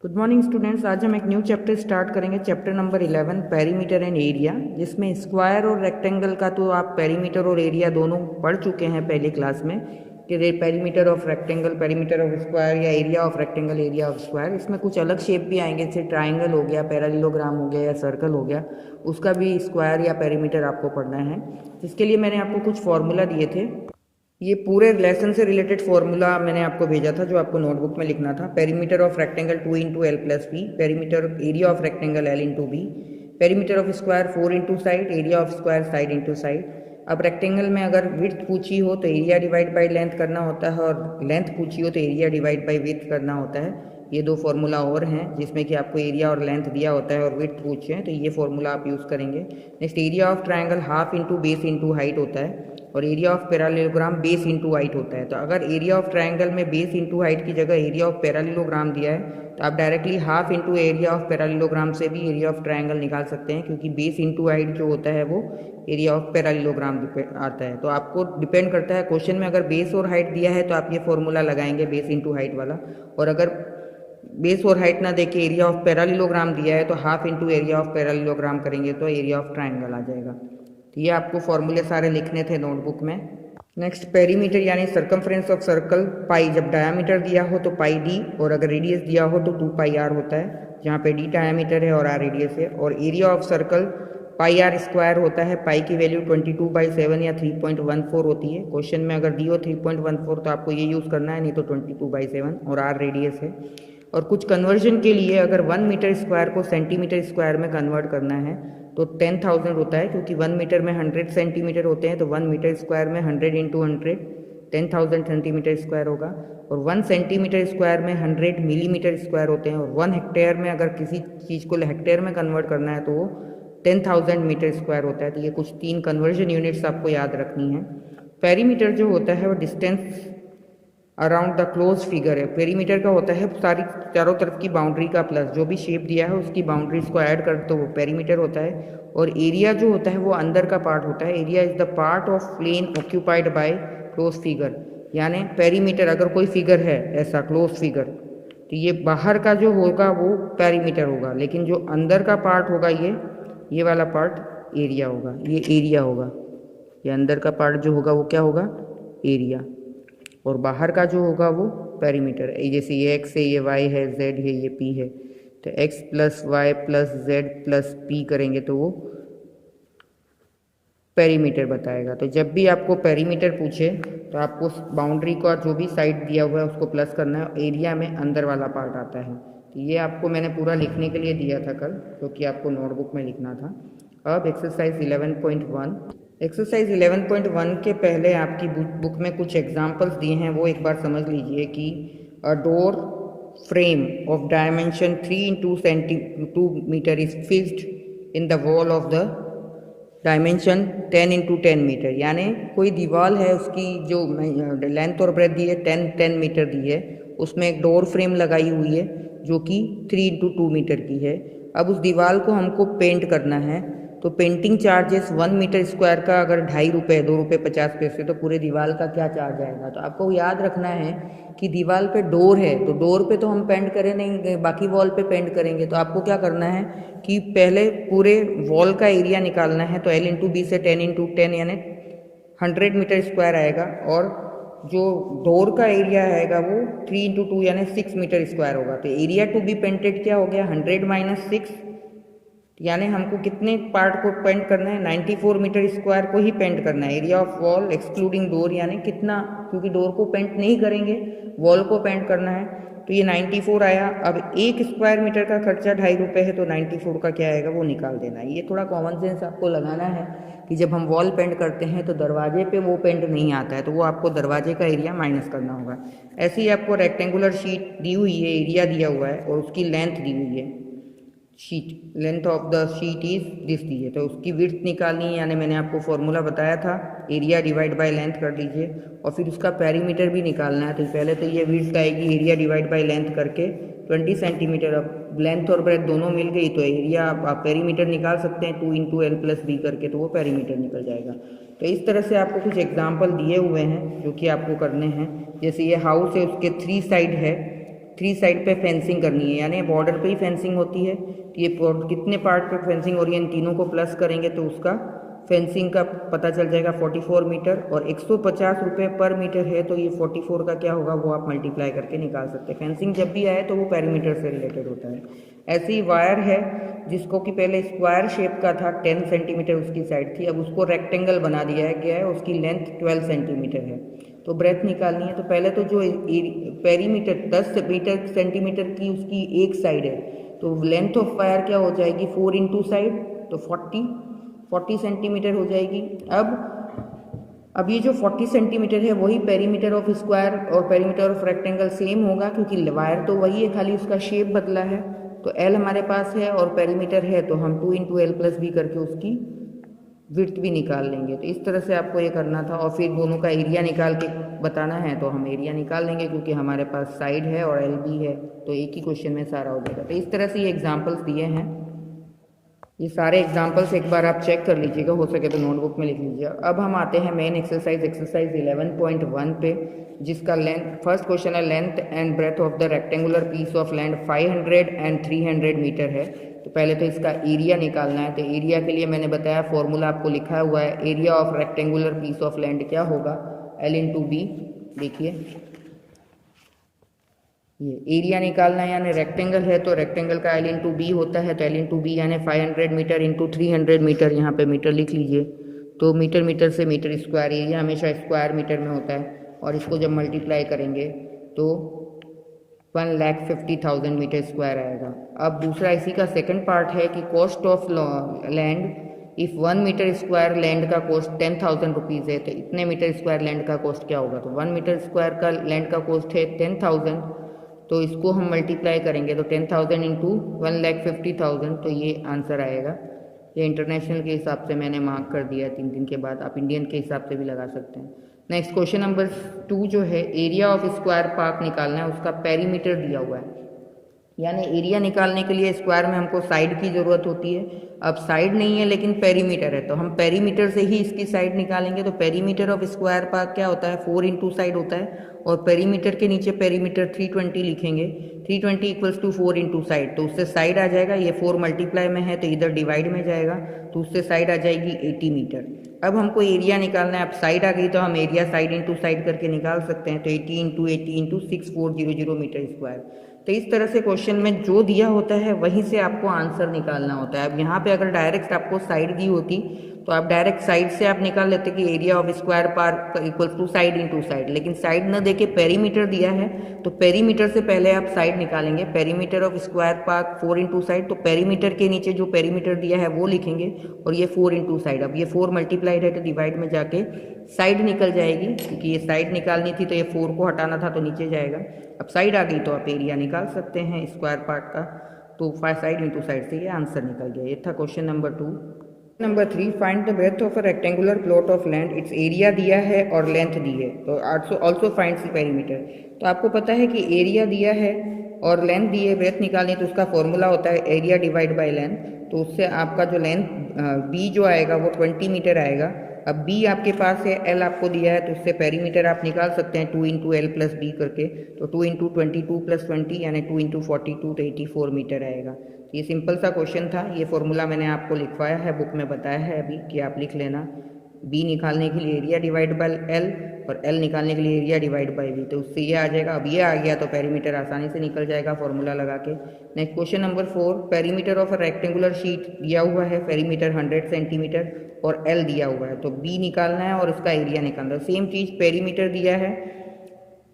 Good morning students. आज हम एक न्यू चैप्टर स्टार्ट करेंगे, chapter number 11 perimeter and area, जिसमें स्क्वायर और रेक्टेंगल का तो आप पेरीमीटर और एरिया दोनों पढ़ चुके हैं पहली क्लास में कि perimeter of rectangle, perimeter of square या area of rectangle, area of square. इसमें कुछ अलग शेप भी आएंगे, जैसे ट्राइंगल हो गया, पैरेललोग्राम हो गया या सर्कल हो गया, उसका भी स्क्वायर या पेरीमीटर आपको पढ़ना है। जिसके लिए मैंने आपको कुछ फॉर्मूला दिए थे। ये पूरे लेसन से रिलेटेड फॉर्मूला मैंने आपको भेजा था जो आपको नोटबुक में लिखना था। Perimeter of rectangle 2 into L plus B, perimeter area of rectangle L into B, perimeter of square 4 into side, area of square side into side. अब रेक्टेंगल में अगर विड्थ पूछी हो तो एरिया डिवाइड बाई लेंथ करना होता है, और लेंथ पूछी हो तो एरिया डिवाइड बाई विड्थ करना होता है। ये दो फार्मूला और हैं जिसमें कि आपको एरिया और लेंथ दिया होता है और विड्थ पूछे हैं, तो ये फार्मूला आप यूज़ करेंगे। Next, area of triangle half into base into height होता है, और area of parallelogram base into height होता है। तो अगर एरिया ऑफ ट्राइंगल में बेस इंटू हाइट की जगह एरिया ऑफ पैरेललोग्राम दिया है तो आप directly half into area of parallelogram से भी एरिया ऑफ ट्राइंगल निकाल सकते हैं, क्योंकि बेस इंटू हाइट जो होता है वो एरिया ऑफ पैरेललोग्राम आता है। तो आपको डिपेंड करता है, क्वेश्चन में अगर बेस और हाइट दिया है तो आप ये फॉर्मूला लगाएंगे बेस इंटू हाइट वाला, और अगर बेस और हाइट ना देके एरिया ऑफ पैरेललोग्राम दिया है तो half into area of parallelogram करेंगे तो एरिया ऑफ ट्राइंगल आ जाएगा। तो ये आपको फॉर्मूले सारे लिखने थे नोटबुक में। नेक्स्ट, पेरीमीटर यानी सर्कमफ्रेंस ऑफ सर्कल पाई, जब डायामीटर दिया हो तो पाई डी, और अगर रेडियस दिया हो तो 2 पाई आर होता है, जहाँ पे डी डायामीटर है और आर रेडियस है। और area of circle pi R square होता है, पाई की वैल्यू 22/7 या 3.14 होती है। क्वेश्चन में अगर दी हो 3.14 तो आपको ये यूज़ करना है, नहीं तो 22/7, और आर रेडियस है। और कुछ कन्वर्जन के लिए अगर 1 मीटर स्क्वायर को सेंटीमीटर स्क्वायर में कन्वर्ट करना है तो 10,000 होता है, क्योंकि 1 मीटर में 100 सेंटीमीटर होते हैं, तो 1 मीटर स्क्वायर में 100 इंटू 100 10,000 सेंटीमीटर स्क्वायर होगा। और 1 सेंटीमीटर स्क्वायर में 100 मिलीमीटर स्क्वायर होते हैं, और 1 हेक्टेयर में अगर किसी चीज़ को हेक्टेयर में कन्वर्ट करना है तो वो 10,000 मीटर स्क्वायर होता है। तो ये कुछ 3 कन्वर्जन यूनिट्स आपको याद रखनी है। पेरीमीटर जो होता है वो distance around the close figure है। पेरीमीटर का होता है सारी चारों तरफ की बाउंड्री का प्लस जो भी शेप दिया है उसकी बाउंड्रीज को ऐड कर तो वो पेरीमीटर होता है। और एरिया जो होता है वो अंदर का पार्ट होता है। Area is the part of plane occupied by close figure, यानी पेरीमीटर अगर कोई फिगर है ऐसा क्लोज फिगर तो ये बाहर का जो होगा वो पेरीमीटर होगा, लेकिन जो अंदर का पार्ट होगा ये वाला पार्ट एरिया होगा, ये एरिया होगा। ये अंदर का पार्ट जो होगा वो क्या होगा, एरिया, और बाहर का जो होगा वो पेरीमीटर है। जैसे ये x है, ये y है, z है, ये p है, तो x plus y plus z plus p करेंगे तो वो पेरीमीटर बताएगा। तो जब भी आपको पेरीमीटर पूछे तो आपको बाउंड्री का जो भी साइड दिया हुआ है उसको प्लस करना है। एरिया में अंदर वाला पार्ट आता है। तो ये आपको मैंने पूरा लिखने के लिए दिया था कल, क्योंकि आपको नोटबुक में लिखना था। अब एक्सरसाइज 11.1, एक्सरसाइज 11.1 के पहले आपकी बुक में कुछ एग्जाम्पल्स दिए हैं, वो एक बार समझ लीजिए कि a door frame of dimension 3 into 2 metre is fixed in the wall of the dimension 10 into 10 metre, यानी कोई दीवार है उसकी जो लेंथ और ब्रेथ दी है 10 मीटर दी है, उसमें एक डोर फ्रेम लगाई हुई है जो कि 3 इंटू 2 मीटर की है। अब उस दीवार को हमको पेंट करना है, तो पेंटिंग चार्जेस 1 मीटर स्क्वायर का अगर 2.5 रुपये, 2 रुपये 50 पैसे, तो पूरे दीवार का क्या चार्ज आएगा। तो आपको याद रखना है कि दीवार पे डोर है तो डोर पे तो हम पेंट करें नहीं, बाकी वॉल पे पेंट करेंगे। तो आपको क्या करना है कि पहले पूरे वॉल का एरिया निकालना है, तो L इंटू बी से 10 इंटू 10 यानी 100 मीटर स्क्वायर आएगा, और जो डोर का एरिया आएगा वो 3 इंटू 2 यानी 6 मीटर स्क्वायर होगा। तो एरिया टू बी पेंटेड क्या हो गया, 100 माइनस 6, यानी हमको कितने पार्ट को पेंट करना है, 94 मीटर स्क्वायर को ही पेंट करना है। Area of wall excluding door, यानी कितना, क्योंकि डोर को पेंट नहीं करेंगे, वॉल को पेंट करना है, तो ये 94 आया। अब 1 स्क्वायर मीटर का खर्चा 2.5 रुपये है, तो 94 का क्या आएगा वो निकाल देना है। ये थोड़ा कॉमन सेंस आपको लगाना है कि जब हम वॉल पेंट करते हैं तो दरवाजे पे वो पेंट नहीं आता है, तो वो आपको दरवाजे का एरिया माइनस करना होगा। ऐसे ही आपको रेक्टेंगुलर शीट दी हुई है, एरिया दिया हुआ है और उसकी लेंथ दी हुई है। Sheet, length of the sheet is this the है, तो उसकी विड्थ निकालनी है, यानी मैंने आपको फॉर्मूला बताया था, एरिया डिवाइड बाय लेंथ कर दीजिए, और फिर उसका पेरीमीटर भी निकालना है। तो पहले तो ये विड्थ आएगी एरिया डिवाइड बाय लेंथ करके 20 सेंटीमीटर। अब लेंथ और ब्रेथ दोनों मिल गई तो एरिया आप पेरीमीटर निकाल सकते हैं 2 इंटू एल प्लस बी करके, तो वो पेरीमीटर निकल जाएगा। तो इस तरह से आपको कुछ एग्जाम्पल दिए हुए हैं जो कि आपको करने हैं। जैसे ये हाउस है, उसके 3 साइड है, 3 साइड पे फेंसिंग करनी है, यानी बॉर्डर पे ही फेंसिंग होती है। तो ये कितने पार्ट पे फेंसिंग हो रही है, इन तीनों को प्लस करेंगे तो उसका फेंसिंग का पता चल जाएगा 44 मीटर, और 150 रुपये पर मीटर है, तो ये 44 का क्या होगा वो आप मल्टीप्लाई करके निकाल सकते हैं। फेंसिंग जब भी आए तो वो पेरीमीटर से रिलेटेड होता है। ऐसी ही वायर है जिसको कि पहले स्क्वायर शेप का था, 10 सेंटीमीटर उसकी साइड थी, अब उसको रेक्टेंगल बना दिया गया है, उसकी लेंथ 12 सेंटीमीटर है। तो ब्रेथ निकालनी है, तो पहले तो जो पेरीमीटर 10 मीटर सेंटीमीटर की उसकी एक साइड है, तो लेंथ ऑफ वायर क्या हो जाएगी 4 इंटू साइड, तो 40 सेंटीमीटर हो जाएगी। अब ये जो 40 सेंटीमीटर है वही पेरीमीटर ऑफ स्क्वायर और पेरीमीटर ऑफ रेक्टेंगल सेम होगा, क्योंकि वायर तो वही है, खाली उसका शेप बदला है। तो एल हमारे पास है और पेरीमीटर है, तो हम 2 इंटू एल प्लस बी करके उसकी विड्थ भी निकाल लेंगे। तो इस तरह से आपको ये करना था, और फिर दोनों का एरिया निकाल के बताना है, तो हम एरिया निकाल लेंगे क्योंकि हमारे पास साइड है और एल भी है, तो एक ही क्वेश्चन में सारा हो जाएगा। तो इस तरह से ये एग्जाम्पल्स दिए हैं, ये सारे एग्जाम्पल्स एक बार आप चेक कर लीजिएगा, हो सके तो नोटबुक में लिख लीजिए। अब हम आते हैं मेन एक्सरसाइज 11.1 पे, जिसका फर्स्ट क्वेश्चन है length and breadth of the rectangular piece of land 500 and 300 metre है। तो पहले तो इसका एरिया निकालना है। तो एरिया के लिए मैंने बताया फॉर्मूला आपको लिखा हुआ है, area of rectangular piece of land क्या होगा, L इंटू बी। देखिए ये एरिया निकालना है, यानी रेक्टेंगल है तो रेक्टेंगल का L इंटू बी होता है, तो L इंटू बी यानी 500 मीटर इंटू 300 मीटर, यहाँ पे मीटर लिख लीजिए। तो मीटर मीटर से मीटर स्क्वायर, एरिया हमेशा स्क्वायर मीटर में होता है, और इसको जब मल्टीप्लाई करेंगे तो 1,50,000 मीटर स्क्वायर आएगा। अब दूसरा इसी का सेकंड पार्ट है कि cost of land, if 1 metre square land का कॉस्ट 10,000 रुपीज़ है, तो इतने मीटर स्क्वायर लैंड का कॉस्ट क्या होगा। तो 1 मीटर स्क्वायर का लैंड का कॉस्ट है 10,000, तो इसको हम मल्टीप्लाई करेंगे तो 10,000 इंटू 1,50,000, तो ये आंसर आएगा। ये इंटरनेशनल के हिसाब से मैंने मार्क कर दिया 3 दिन के बाद, आप इंडियन के हिसाब से भी लगा सकते हैं। नेक्स्ट क्वेश्चन नंबर 2 जो है, एरिया ऑफ स्क्वायर पार्क निकालना है, उसका पेरीमीटर दिया हुआ है। यानी एरिया निकालने के लिए स्क्वायर में हमको साइड की ज़रूरत होती है। अब साइड नहीं है लेकिन पेरीमीटर है, तो हम पेरीमीटर से ही इसकी साइड निकालेंगे। तो पेरीमीटर ऑफ स्क्वायर पार्क क्या होता है, 4 इंटू साइड होता है, और पेरीमीटर के नीचे पेरीमीटर 320 लिखेंगे। 320 इक्वल्स टू 4 इंटू साइड, तो उससे साइड आ जाएगा, ये 4 मल्टीप्लाई में है तो इधर डिवाइड में जाएगा, तो उससे साइड आ जाएगी 80 मीटर। अब हमको एरिया निकालना है। अब साइड आ गई तो हम एरिया साइड इंटू साइड करके निकाल सकते हैं। तो 80 इंटू 80 इंटू 6400 मीटर स्क्वायर। तो इस तरह से क्वेश्चन में जो दिया होता है वहीं से आपको आंसर निकालना होता है। अब यहाँ पे अगर डायरेक्ट आपको साइड दी होती तो आप डायरेक्ट साइड से आप निकाल लेते कि area of square park equals to side into side, लेकिन साइड न देके पेरीमीटर दिया है, तो पेरीमीटर से पहले आप साइड निकालेंगे। Perimeter of square park 4 into side, तो पेरीमीटर के नीचे जो पेरीमीटर दिया है वो लिखेंगे, और ये 4 इंटू साइड। अब ये 4 मल्टीप्लाइड है तो डिवाइड में जाके साइड निकल जाएगी, क्योंकि ये साइड निकालनी थी तो ये 4 को हटाना था तो नीचे जाएगा। अब साइड आ गई तो आप एरिया निकाल सकते हैं स्क्वायर पार्ट का। तो 5 साइड इंटू साइड से ये आंसर निकल गया। ये था question number 2। Number 3, find the breadth of a rectangular plot of land, its area दिया है और लेंथ दी है। तो ऑल्सो फाइंड द पेरीमीटर। तो आपको पता है कि एरिया दिया है और लेंथ दी है, ब्रेथ निकालनी, तो उसका फॉर्मूला होता है एरिया डिवाइड बाय लेंथ। तो उससे आपका जो लेंथ बी जो आएगा वो 20 मीटर आएगा। अब बी आपके पास है, एल आपको दिया है, तो उससे पेरीमीटर आप निकाल सकते हैं 2 इंटू एल प्लस बी करके। तो 2 इंटू 22 प्लस 20 यानी 2 इंटू 42, तो 84 मीटर आएगा। ये सिंपल सा क्वेश्चन था। ये फॉर्मूला मैंने आपको लिखवाया है, बुक में बताया है अभी कि आप लिख लेना। बी निकालने के लिए एरिया डिवाइड बाय एल, और एल निकालने के लिए एरिया डिवाइड बाय बी, तो उससे ये आ जाएगा। अब ये आ गया तो पेरीमीटर आसानी से निकल जाएगा फॉर्मूला लगा के। Next question number 4, perimeter of a rectangular sheet दिया हुआ है, पेरीमीटर 100 सेंटीमीटर और एल दिया हुआ है, तो बी निकालना है और इसका एरिया निकालना है। सेम चीज़, पेरीमीटर दिया है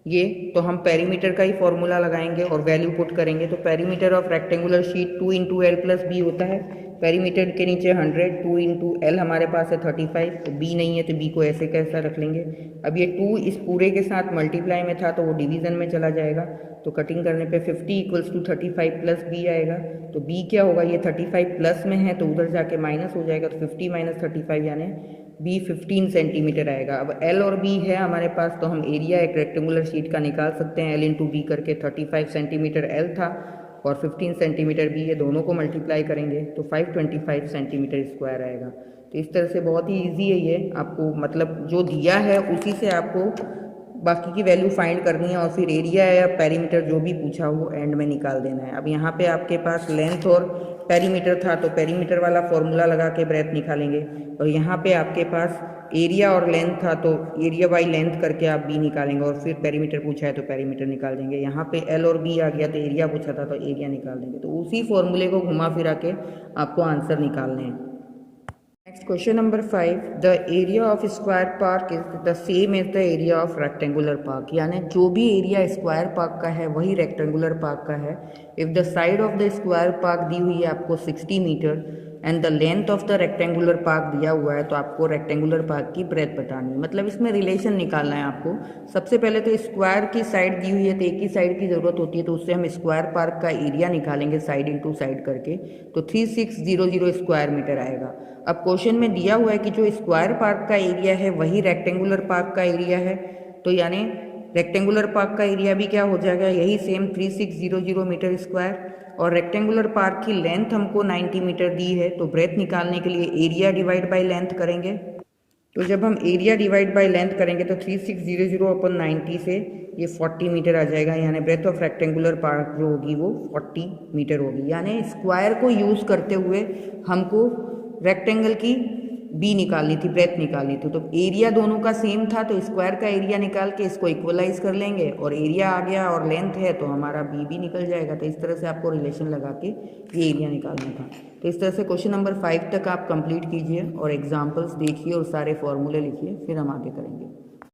ये, तो हम पेरीमीटर का ही फॉर्मूला लगाएंगे और वैल्यू पुट करेंगे। तो perimeter of rectangular sheet 2 into L plus B होता है। पेरीमीटर के नीचे 100, 2 इंटू एल हमारे पास है 35, तो बी नहीं है तो बी को ऐसे कैसा रख लेंगे। अब ये 2 इस पूरे के साथ मल्टीप्लाई में था तो वो डिवीज़न में चला जाएगा, तो कटिंग करने पे 50 इक्वल्स टू 35 प्लस बी आएगा। तो बी क्या होगा, ये 35 प्लस में है तो उधर जाके माइनस हो जाएगा, तो 50 माइनस 35 यानी बी 15 सेंटीमीटर आएगा। अब एल और बी है हमारे पास, तो हम एरिया एक रेक्टेंगुलर शीट का निकाल सकते हैं। एल इंटू बी करके 35 सेंटीमीटर एल था और 15 सेंटीमीटर बी, ये दोनों को मल्टीप्लाई करेंगे तो 525 सेंटीमीटर स्क्वायर आएगा। तो इस तरह से बहुत ही ईजी है ये, आपको मतलब जो दिया है उसी से आपको बाकी की वैल्यू फाइंड करनी है और फिर एरिया या पेरीमीटर जो भी पूछा हो एंड में निकाल देना है। अब यहाँ पे आपके पास लेंथ और पेरीमीटर था तो पेरीमीटर वाला फॉर्मूला लगा के ब्रेथ निकालेंगे, और यहाँ पे आपके पास एरिया और लेंथ था तो एरिया बाई लेंथ करके आप बी निकालेंगे, और फिर पेरीमीटर पूछा है तो पेरीमीटर निकाल देंगे। यहाँ पे एल और बी आ गया तो एरिया पूछा था तो एरिया निकाल देंगे। तो उसी फॉर्मूले को घुमा फिरा के आपको आंसर निकालने हैं। Next question number 5, the area of square park is the same as the area of rectangular park, यानी जो भी एरिया स्क्वायर पार्क का है वही रेक्टेंगुलर पार्क का है। If the side of the square park दी हुई है आपको 60 metre and the length of the rectangular park दिया हुआ है, तो आपको रेक्टेंगुलर पार्क की ब्रेथ बतानी है। मतलब इसमें रिलेशन निकालना है आपको। सबसे पहले तो स्क्वायर की साइड दी हुई है तो एक ही साइड की ज़रूरत होती है, तो उससे हम स्क्वायर पार्क का एरिया निकालेंगे साइड इंटू साइड करके, तो 3600 स्क्वायर मीटर आएगा। अब क्वेश्चन में दिया हुआ है कि जो स्क्वायर पार्क का एरिया है वही रेक्टेंगुलर पार्क का एरिया है, तो यानी रेक्टेंगुलर पार्क का एरिया भी क्या हो जाएगा, यही सेम 3600 मीटर स्क्वायर। और रेक्टेंगुलर पार्क की लेंथ हमको 90 मीटर दी है, तो ब्रेथ निकालने के लिए एरिया डिवाइड बाय लेंथ करेंगे। तो जब हम एरिया डिवाइड बाय लेंथ करेंगे तो 3600 अपन 90 से ये 40 मीटर आ जाएगा, यानी ब्रेथ ऑफ रेक्टेंगुलर पार्क जो होगी वो 40 मीटर होगी। यानी स्क्वायर को यूज़ करते हुए हमको रेक्टेंगल की बी निकालनी थी, ब्रेथ निकालनी थी। तो एरिया दोनों का सेम था तो स्क्वायर का एरिया निकाल के इसको इक्वलाइज कर लेंगे, और एरिया आ गया और लेंथ है तो हमारा बी भी निकल जाएगा। तो इस तरह से आपको रिलेशन लगा के ये एरिया निकालना था। तो इस तरह से क्वेश्चन नंबर 5 तक आप कंप्लीट कीजिए और एग्जाम्पल्स देखिए और सारे फॉर्मूले लिखिए, फिर हम आगे करेंगे।